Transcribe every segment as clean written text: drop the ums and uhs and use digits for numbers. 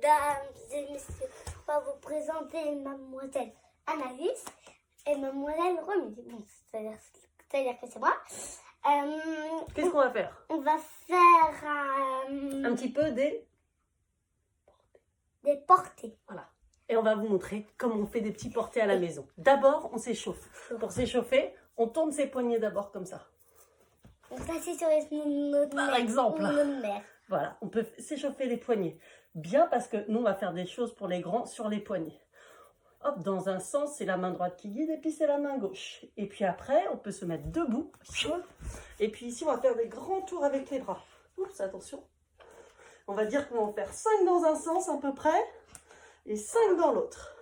mesdames et messieurs, on va vous présenter mademoiselle Anaïs et mademoiselle Romy. Bon, c'est-à-dire que c'est moi. Qu'est-ce qu'on va faire? On va faire Un petit peu des portées. Voilà. Et on va vous montrer comment on fait des petits portés à la maison. D'abord, on s'échauffe. Pour s'échauffer, on tourne ses poignets d'abord comme ça. On s'assied sur les genoux de notre Par mère, exemple. ou notre mère. Voilà, on peut s'échauffer les poignets. Bien parce que nous, on va faire des choses pour les grands sur les poignets. Hop, dans un sens, c'est la main droite qui guide et puis c'est la main gauche. Et puis après, on peut se mettre debout. Et puis ici, on va faire des grands tours avec les bras. Oups, attention. On va dire qu'on va en faire 5 dans un sens à peu près et 5 dans l'autre.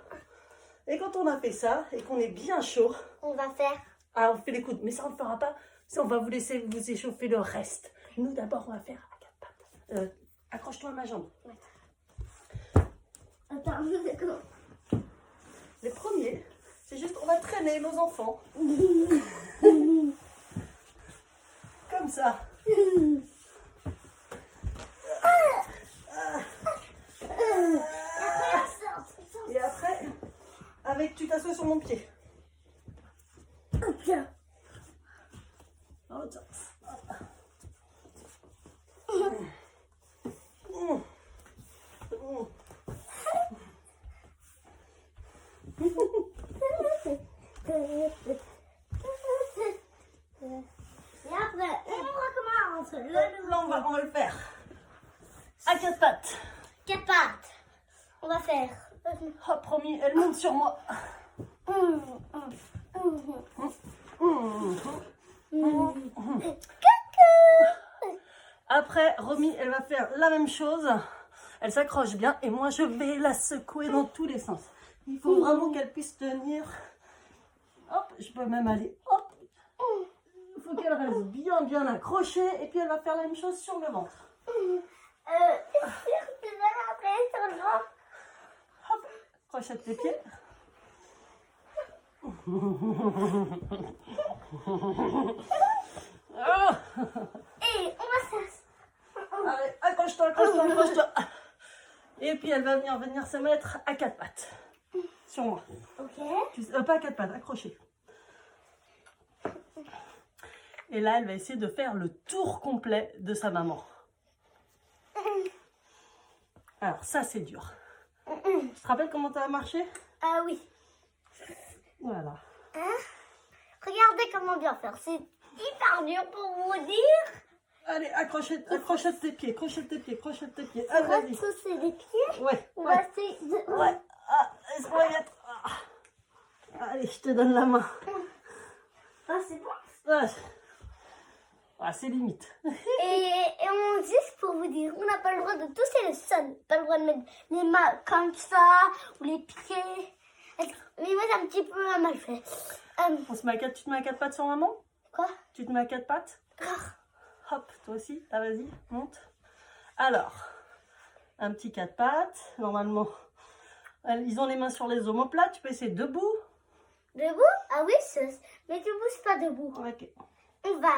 Et quand on a fait ça et qu'on est bien chaud, On va faire. on fait les coudes. Mais ça, on ne fera pas. Ça, on va vous laisser vous échauffer le reste. Nous, d'abord, on va faire à 4 pattes. Accroche-toi à ma jambe. Attends, c'est comment? Les premiers, c'est juste, on va traîner nos enfants. Comme ça. Et après, tu t'assois sur mon pied. Oh, tiens. Et après, on recommence. Là, on va le faire. À 4 pattes. 4 pattes. On va faire. Hop, promis, elle monte sur moi. Après, Romy, elle va faire la même chose. Elle s'accroche bien et moi, je vais la secouer dans tous les sens. Il faut vraiment qu'elle puisse tenir. Hop, je peux même aller. Hop. Il faut qu'elle reste bien accrochée et puis elle va faire la même chose sur le ventre. T'es sûre que tu vas l'appeler sur le ventre? Hop, crochette tes pieds. Et on va faire. Allez, accroche-toi. Et puis elle va venir se mettre à 4 pattes. Sur moi. Ok. Pas à 4 pattes, accrochée. Et là, elle va essayer de faire le tour complet de sa maman. Alors ça, c'est dur. Tu te rappelles comment ça a marché? Ah oui. Voilà. Regardez comment bien faire. C'est hyper dur pour vous dire. Allez, accrochette tes pieds, crochette tes pieds. Allez, On va vas-y. trousser les pieds. Ouais, On va essayer de... ouais. Laisse-moi y être. Allez, je te donne la main. Ah, c'est bon. C'est limite. Et on dit pour vous dire, on n'a pas le droit de toucher le sol. Pas le droit de mettre les mains comme ça, ou les pieds. Mais moi, c'est un petit peu mal fait. On se met tu te mets à 4 pattes sur maman? Quoi? Tu te mets à 4 pattes? Hop, toi aussi. Ah, vas-y, monte. Alors, un petit 4 pattes. Normalement, ils ont les mains sur les omoplates. Tu peux essayer debout. Debout? Ah oui, mais debout, c'est pas debout. Ok. On va.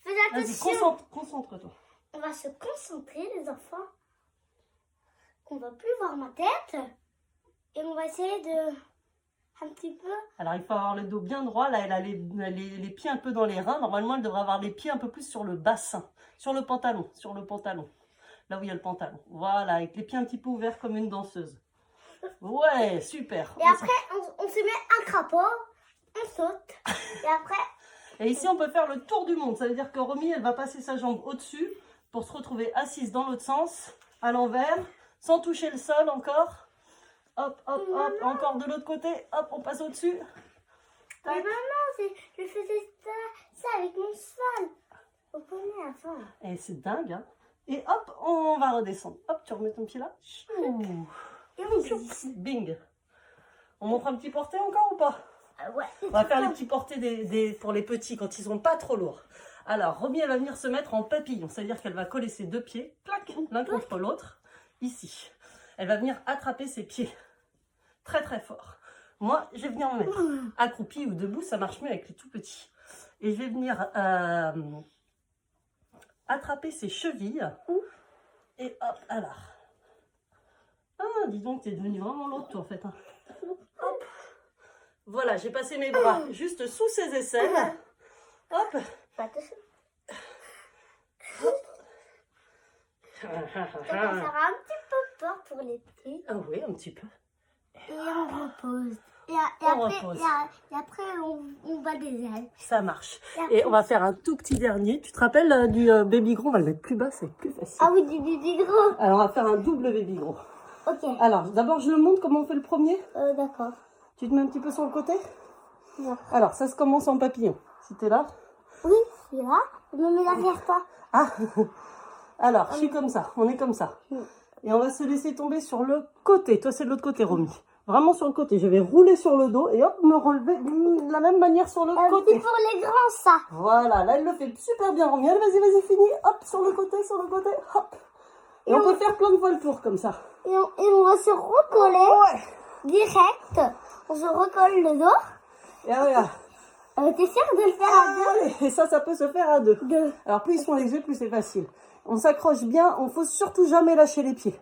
Fais Vas-y, attention. concentre-toi. On va se concentrer, les enfants. On va plus voir ma tête. Et on va essayer de... Un petit peu... Alors, il faut avoir le dos bien droit. Là, elle a les pieds un peu dans les reins. Normalement, elle devrait avoir les pieds un peu plus sur le bassin. Sur le pantalon. Là où il y a le pantalon. Voilà, avec les pieds un petit peu ouverts comme une danseuse. Ouais, super. Et après, on se met un crapaud. On saute. Et après... Et ici, on peut faire le tour du monde. Ça veut dire que Romy, elle va passer sa jambe au-dessus pour se retrouver assise dans l'autre sens, à l'envers, sans toucher le sol encore. Hop, encore de l'autre côté. Hop, on passe au-dessus. Mais maman, je faisais ça avec mon cheval. Au poney avant. Et c'est dingue, hein. Et hop, on va redescendre. Hop, tu remets ton pied là. Et on glisse. Bing. On montre un petit porté encore ou pas? Ouais. On va faire les petits portés pour les petits quand ils sont pas trop lourds. Alors, Romy, elle va venir se mettre en papillon. C'est-à-dire qu'elle va coller ses 2 pieds, plac, l'un contre l'autre, ici. Elle va venir attraper ses pieds très fort. Moi, je vais venir me mettre accroupi ou debout, ça marche mieux avec les tout petits. Et je vais venir attraper ses chevilles. Et hop, alors. dis donc, t'es devenu vraiment l'autre, toi, en fait. Hein. Hop. Voilà, j'ai passé mes bras juste sous ses aisselles. Hop. Pas tout seul. Hop. Ça fera un petit peu peur pour les petits. Ah oui, un petit peu. Et on repose. Et après, on va des ailes. Ça marche. Et on va faire un tout petit dernier. Tu te rappelles du baby gros? On va le mettre plus bas, c'est plus facile. Ah oui, du baby gros. Alors, on va faire un double baby gros. Ok. Alors, d'abord, je le montre comment on fait le premier. D'accord. Tu te mets un petit peu sur le côté? Non. Alors, ça se commence en papillon. Si t'es là. Oui, je suis là. Je me mets derrière toi. Ah. Alors, je suis comme ça. On est comme ça. Et on va se laisser tomber sur le côté. Toi, c'est de l'autre côté, Romy. Vraiment sur le côté. Je vais rouler sur le dos et hop, me relever de la même manière sur le côté. C'est pour les grands, ça. Voilà, là, elle le fait super bien, Romy. Allez, vas-y, finis. Hop, sur le côté, hop. Et on peut faire plein de fois le tour comme ça. Et on va se recoller. Ouais. Direct. On se recolle le dos. Et regarde. T'es sûr de le faire à deux? Allez, et ça peut se faire à deux. Deux. Alors, plus ils sont légers, plus c'est facile. On s'accroche bien. On ne faut surtout jamais lâcher les pieds.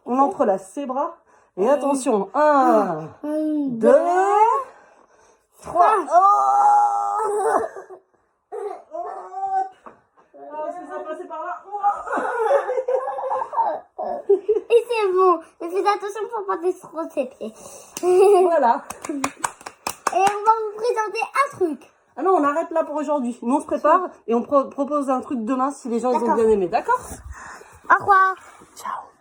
On entrelace ses bras. Et attention, 1, 2, 3. C'est ça, passer par là. Et c'est bon. Mais faites attention pour pas descendre ses pieds. Voilà. Et on va vous présenter un truc. Ah non, on arrête là pour aujourd'hui. Nous, on se prépare et on propose un truc demain si les gens ils ont bien aimé. D'accord? Au revoir. Ciao.